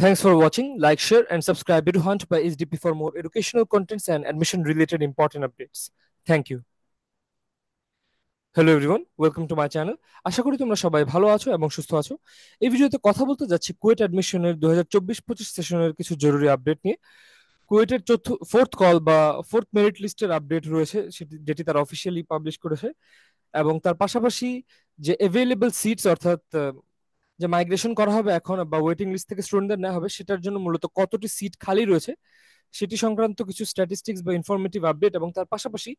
Thanks for watching. Like, share, and subscribe to Hunt by SDP for more educational contents and admission related important updates. Thank you. Hello everyone, welcome to my channel. আশা করি তোমরা সবাই ভালো আছো এবং সুস্থ আছো। এই ভিডিওতে কথা বলতে যাচ্ছি কুয়েট অ্যাডমিশনের 2024-25 সেশনের কিছু জরুরি আপডেট নিয়ে। কুয়েটের ফোর্থ কল বা ফোর্থ মেরিট লিস্টের আপডেট রয়েছে, যেটি তারা অফিসিয়ালি পাবলিশ করেছে। এবং তার পাশাপাশি যে অ্যাভেলেবল সিটস, অর্থাৎ যে মাইগ্রেশন করা হবে এখন বা ওয়েটিং লিস্ট থেকে স্টুডেন্টদের নেওয়া হবে, সেটার জন্য মূলত কতটি সিট খালি রয়েছে সেটি সংক্রান্ত কিছু স্ট্যাটিস্টিক্স বা ইনফরমেটিভ আপডেট। এবং তার পাশাপাশি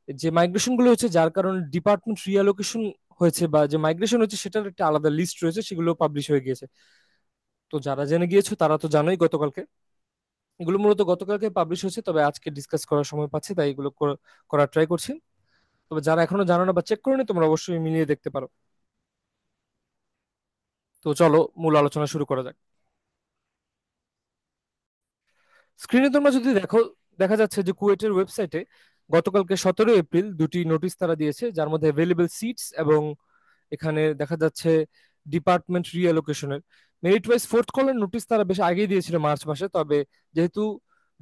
যে মাইগ্রেশন গুলো হচ্ছে যার কারণে ডিপার্টমেন্ট রিঅ্যালোকেশন হয়েছে বা যে মাইগ্রেশন হচ্ছে সেটার একটা আলাদা লিস্ট রয়েছে, সেগুলো পাবলিশ হয়ে গিয়েছে। তো যারা জেনে গিয়েছো তারা তো জানোই গতকালকে, এগুলো মূলত গতকালকে পাবলিশ হয়েছে, তবে আজকে ডিসকাস করার সময় পাচ্ছি তাই এগুলো করার ট্রাই করছি। তবে যারা এখনো জানো না বা চেক করোনি, তোমরা অবশ্যই মিলিয়ে দেখতে পারো। তো চলো মূল আলোচনা শুরু করা যাক। স্ক্রিনে তোমরা যদি দেখো, দেখা যাচ্ছে যে কুয়েটের ওয়েবসাইটে গতকালকে 17 এপ্রিল দুটি নোটিশ তারা দিয়েছে, যার মধ্যে অ্যাভেলেবল সিটস এবং এখানে দেখা যাচ্ছে ডিপার্টমেন্ট রিঅ্যালোকেশনের মেরিট ওয়াইজ ফোর্থ কলের নোটিশ তারা বেশ আগেই দিয়েছিল মার্চ মাসে। তবে যেহেতু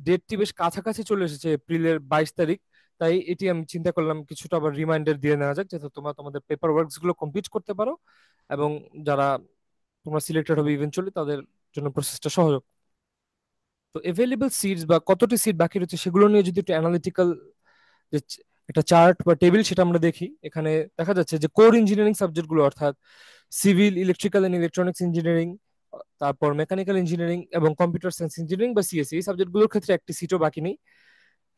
ডেটটি বেশ কাছাকাছি চলে এসেছে, এপ্রিলের 22 তারিখ, তাই এটি আমি চিন্তা করলাম কিছুটা আবার রিমাইন্ডার দিয়ে নেওয়া যাক, যাতে তোমরা তোমাদের পেপার ওয়ার্কস গুলো কমপ্লিট করতে পারো এবং যারা তোমরা সিলেক্টেড হবে ইভেন্চুয়ালি তাদের জন্য প্রসেসটা সহজ হোক। তো এভেলেবল সিটস বা কতটি সিট বাকি রয়েছে সেগুলো নিয়ে যদি একটু অ্যানালিটিক্যাল যে একটা চার্ট বা টেবিল সেটা আমরা দেখি, এখানে দেখা যাচ্ছে যে কোর ইঞ্জিনিয়ারিং সাবজেক্টগুলো, অর্থাৎ civil, electrical and electronics engineering, তারপর মেকানিক্যাল ইঞ্জিনিয়ারিং এবং কম্পিউটার সায়েন্স ইঞ্জিনিয়ারিং বা সিএসসি, এই সাবজেক্টগুলোর ক্ষেত্রে একটি সিটও বাকি নেই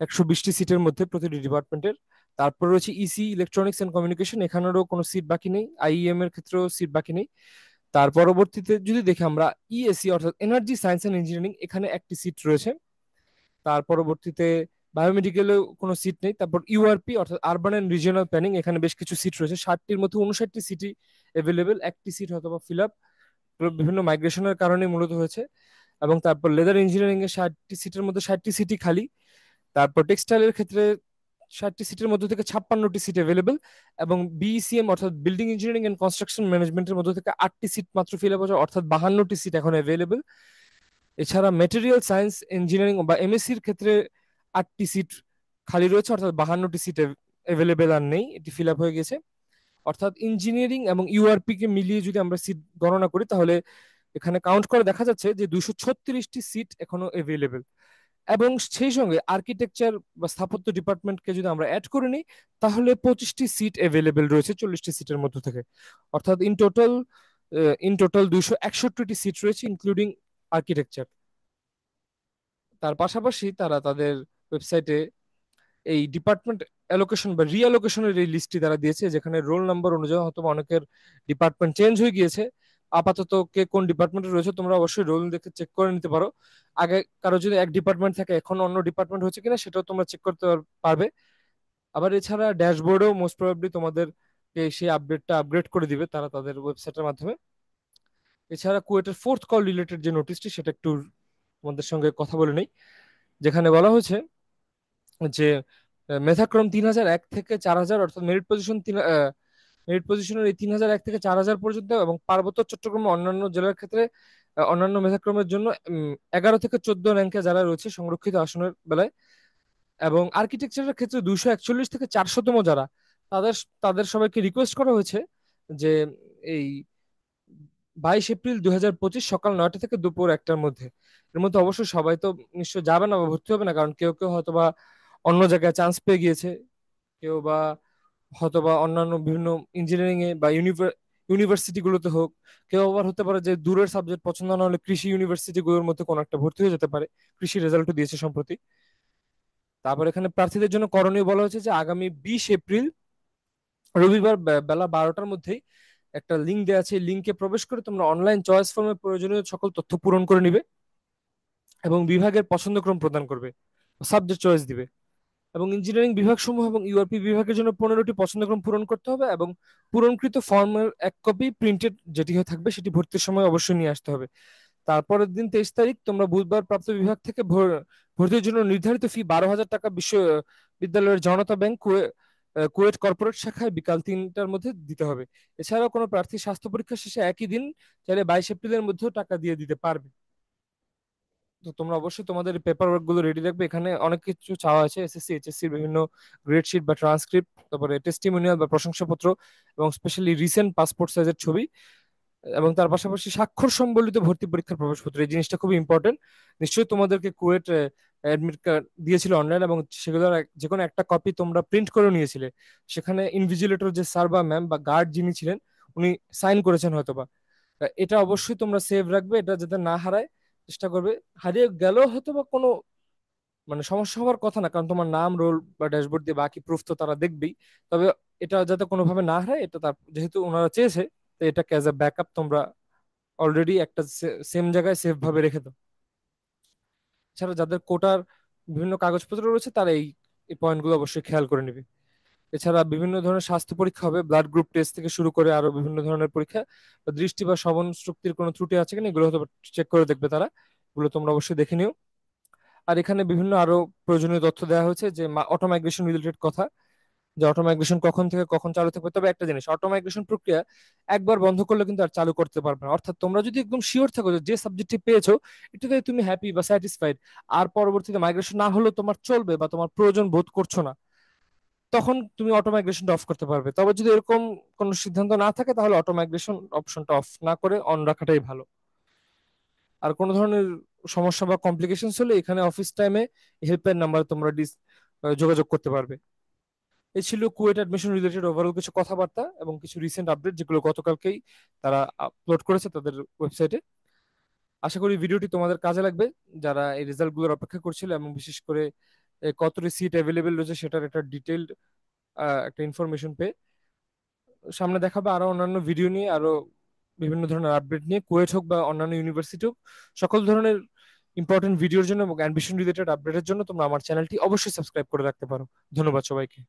120টি সিটের মধ্যে প্রতিটি ডিপার্টমেন্টের। তারপর রয়েছে ইসি, ইলেকট্রনিক্স এন্ড কমিউনিকেশন, এখানেরও কোনো সিট বাকি নেই। আইইএম এর ক্ষেত্রেও সিট বাকি নেই। তার পরবর্তীতে যদি দেখি আমরা ইএসসি অর্থাৎ এনার্জি সায়েন্স এন্ড ইঞ্জিনিয়ারিং, এখানে একটি সিট রয়েছে। তার পরবর্তীতে বায়োমেডিকেলেও কোনো সিট নেই। তারপর ইউআরপি অর্থাৎ আরবান অ্যান্ড রিজিওনাল প্ল্যানিং, এখানে বেশ কিছু সিট রয়েছে, 60টির মধ্যে 59টি সিটই অ্যাভেলেবেল, একটি সিট হয়তো বা ফিল আপ বিভিন্ন মাইগ্রেশনের কারণে মূলত হয়েছে। এবং তারপর লেদার ইঞ্জিনিয়ারিং এর 60টি সিটের মধ্যে 60টি সিটই খালি। তারপর টেক্সটাইলের ক্ষেত্রে 60টি সিটের মধ্যে থেকে 56টি সিট অ্যাভেলেবেল। এবং বিইসিএম অর্থাৎ বিল্ডিং ইঞ্জিনিয়ারিং এন্ড কনস্ট্রাকশন ম্যানেজমেন্টের মধ্যে থেকে 8টি সিট মাত্র ফিল আপ হয়েছে, অর্থাৎ 52টি সিট এখন অ্যাভেলেবেল। এছাড়া মেটেরিয়াল সায়েন্স ইঞ্জিনিয়ারিং বা এমএসসির ক্ষেত্রে 8টি সিট খালি রয়েছে, অর্থাৎ 52টি সিট অ্যাভেলেবেল আর নেই, এটি ফিল আপ হয়ে গেছে। অর্থাৎ ইঞ্জিনিয়ারিং এবং ইউআরপি কে মিলিয়ে যদি আমরা সিট গণনা করি, তাহলে এখানে কাউন্ট করে দেখা যাচ্ছে যে 236টি সিট এখনো অ্যাভেলেবেল। এবং সেই সঙ্গে আর্কিটেকচার বা স্থাপত্য ডিপার্টমেন্টকে যদি আমরা অ্যাড করে নিই, তাহলে 25টি সিট অ্যাভেলেবেল রয়েছে 40টি সিটের মধ্য থেকে। অর্থাৎ ইন টোটাল 261টি সিট রয়েছে ইনক্লুডিং আর্কিটেকচার। তার পাশাপাশি তারা তাদের ওয়েবসাইটে এই ডিপার্টমেন্ট অ্যালোকেশন বা রিঅ্যালোকেশনের এই লিস্টটি তারা দিয়েছে, যেখানে রোল নাম্বার অনুযায়ী হয়তো বা অনেকের ডিপার্টমেন্ট চেঞ্জ হয়ে গিয়েছে। আপাতত কে কোন ডিপার্টমেন্টে রয়েছে তোমরা অবশ্যই রোল দেখে চেক করে নিতে পারো। আগে কারো যদি এক ডিপার্টমেন্ট থাকে এখন অন্য ডিপার্টমেন্ট হচ্ছে কিনা সেটাও তোমরা চেক করতে পারবে। আবার এছাড়া ড্যাশবোর্ডেও মোস্ট প্রবাবলি তোমাদের সেই আপডেটটা আপগ্রেড করে দিবে তারা তাদের ওয়েবসাইটের মাধ্যমে। এছাড়া কুয়েটের ফোর্থ কল রিলেটেড যে নোটিশটি সেটা একটু তোমাদের সঙ্গে কথা বলে নেই, যেখানে বলা হয়েছে যে মেধাক্রম 3001 থেকে 4000, অর্থাৎ মেরিট পজিশনের এই 3001 থেকে 4000 পর্যন্ত, এবং পার্বত্য চট্টগ্রাম ও অন্যান্য জেলার ক্ষেত্রে অন্যান্য মেধাক্রমের জন্য 11 থেকে 14 র্যাঙ্কে যারা রয়েছে সংরক্ষিত আসনের বেলায়। এবং আর্কিটেকচারের ক্ষেত্রে 241 থেকে 400তম যারা, তাদের তাদের সবাইকে রিকোয়েস্ট করা হয়েছে যে এই 22 এপ্রিল 2025 সকাল 9টা থেকে দুপুর 1টার মধ্যে, এর মধ্যে অবশ্যই সবাই তো নিশ্চয় যাবে না বা ভর্তি হবে না, কারণ কেউ কেউ হয়তো বা অন্য জায়গায় চান্স পেয়ে গিয়েছে, কেউ বা হয়তো বা অন্যান্য বিভিন্ন ইঞ্জিনিয়ারিং এ বা ইউনিভার্সিটি গুলোতে হোক, কেউ আবার হতে পারে যে দূরের সাবজেক্ট পছন্দ না হলে কৃষি ইউনিভার্সিটি গুলোর মধ্যে কোনো একটা ভর্তি হয়ে যেতে পারে। কৃষি রেজাল্টও দিয়েছে সম্প্রতি। তারপর এখানে প্রার্থীদের জন্য করণীয় বলা হয়েছে যে আগামী 20 এপ্রিল রবিবার বেলা 12টার মধ্যেই একটা লিঙ্ক দেওয়া আছে, লিঙ্কে প্রবেশ করে তোমরা অনলাইন চয়েস ফর্মের প্রয়োজনীয় সকল তথ্য পূরণ করে নিবে এবং বিভাগের পছন্দক্রম প্রদান করবে, সাবজেক্ট চয়েস দিবে। এবং ইঞ্জিনিয়ারিং বিভাগ সমূহ এবং ইউআরপি বিভাগের জন্য 15টি পছন্দক্রম পূরণ করতে হবে, এবং পূরণকৃত ফর্মের এক কপি প্রিন্টেড যেটি হয়ে থাকবে সেটি ভর্তির সময় অবশ্যই নিয়ে আসতে হবে। তারপরের দিন 23 তারিখ তোমরা বুধবার প্রাপ্ত বিভাগ থেকে ভর্তির জন্য নির্ধারিত ফি 12,000 টাকা বিশ্ববিদ্যালয়ের জনতা ব্যাংক কুয়েট কর্পোরেট শাখায় বিকাল 3টার মধ্যে দিতে হবে। এছাড়াও কোনো প্রার্থী স্বাস্থ্য পরীক্ষা শেষে একই দিন চাইলে 22 এপ্রিলের মধ্যেও টাকা দিয়ে দিতে পারবে। তো তোমরা অবশ্যই তোমাদের পেপার ওয়ার্ক গুলো রেডি রাখবে। এখানে অনেক কিছু চাওয়া আছে, এসএসসি এইচএসসি বিভিন্ন গ্রেড শিট বা ট্রান্সক্রিপ্ট, তারপরে টেস্টিমোনিয়াল বা প্রশংসাপত্র, এবং স্পেশালি রিসেন্ট পাসপোর্ট সাইজের ছবি, এবং তার পাশাপাশি স্বাক্ষর সম্বলিত ভর্তি পরীক্ষার প্রবেশপত্র। এই জিনিসটা খুবই ইম্পর্টেন্ট। নিশ্চয়ই তোমাদেরকে কুয়েট অ্যাডমিট কার্ড দিয়েছিল অনলাইন, এবং সেগুলোর যে কোনো একটা কপি তোমরা প্রিন্ট করে নিয়েছিলে। সেখানে ইনভিজিলেটর যে স্যার বা ম্যাম বা গার্ড যিনি ছিলেন, উনি সাইন করেছেন হয়তোবা। এটা অবশ্যই তোমরা সেভ রাখবে, এটা যাতে না হারায় চেষ্টা করবে। হারিয়ে গেলেও হয়তো বা কোনো মানে সমস্যা হওয়ার কথা না, কারণ তোমার নাম, রোল বা ড্যাশবোর্ড দিয়ে বাকি প্রুফ তো তারা দেখবেই। তবে এটা যাতে কোনোভাবে না হারায়, এটা তার যেহেতু ওনারা চেয়েছে, তো এটাকে অ্যাজ আ ব্যাকআপ তোমরা অলরেডি একটা সেম জায়গায় সেফ ভাবে রেখে দাও। এছাড়া যাদের কোটার বিভিন্ন কাগজপত্র রয়েছে, তারা এই এই পয়েন্টগুলো অবশ্যই খেয়াল করে নিবে। এছাড়া বিভিন্ন ধরনের স্বাস্থ্য পরীক্ষা হবে, ব্লাড গ্রুপ টেস্ট থেকে শুরু করে আরো বিভিন্ন ধরনের পরীক্ষা। বা দৃষ্টি বা শ্রবণ শক্তির কোনো ত্রুটি আছে কিনা এগুলো হয়তো চেক করে দেখবে তারা। এগুলো তোমরা অবশ্যই দেখে নিও। আর এখানে বিভিন্ন আরো প্রয়োজনীয় তথ্য দেওয়া হয়েছে, যে অটো মাইগ্রেশন রিলেটেড কথা, যে অটো মাইগ্রেশন কখন থেকে কখন চালু থাকবে। তবে একটা জিনিস, অটো মাইগ্রেশন প্রক্রিয়া একবার বন্ধ করলে কিন্তু আর চালু করতে পারবে না। অর্থাৎ তোমরা যদি একদম শিওর থাকো যে যে সাবজেক্টটি পেয়েছো এটাতে তুমি হ্যাপি বা স্যাটিসফাইড, আর পরবর্তীতে মাইগ্রেশন না হলেও তোমার চলবে বা তোমার প্রয়োজন বোধ করছো না, তখন তুমি অটো মাইগ্রেশনটা অফ করতে পারবে। তবে যদি এরকম কোনো সিদ্ধান্ত না থাকে, তাহলে অটো মাইগ্রেশন অপশনটা অফ না করে অন রাখাটাই ভালো। আর কোনো ধরনের সমস্যা বা কমপ্লিকেশনস হলে এখানে অফিস টাইমে হেল্পলাইন নাম্বারে তোমরা যোগাযোগ করতে পারবে। এই ছিল কুয়েট অ্যাডমিশন রিলেটেড ওভারঅল কিছু কথাবার্তা এবং কিছু রিসেন্ট আপডেট, যেগুলো গতকালকেই তারা আপলোড করেছে তাদের ওয়েবসাইটে। আশা করি ভিডিওটি তোমাদের কাজে লাগবে, যারা এই রেজাল্টগুলোর অপেক্ষা করছিল, এবং বিশেষ করে কতটি সিট অ্যাভেলেবেল রয়েছে সেটার একটা ডিটেইলড একটা ইনফরমেশন পেয়ে সামনে দেখাবে আরো অন্যান্য ভিডিও নিয়ে, আরো বিভিন্ন ধরনের আপডেট নিয়ে। কুয়েট হোক বা অন্যান্য ইউনিভার্সিটি হোক, সকল ধরনের ইম্পর্টেন্ট ভিডিওর জন্য এবং অ্যাডমিশন রিলেটেড আপডেটের জন্য তোমরা আমার চ্যানেলটি অবশ্যই সাবস্ক্রাইব করে রাখতে পারো। ধন্যবাদ সবাইকে।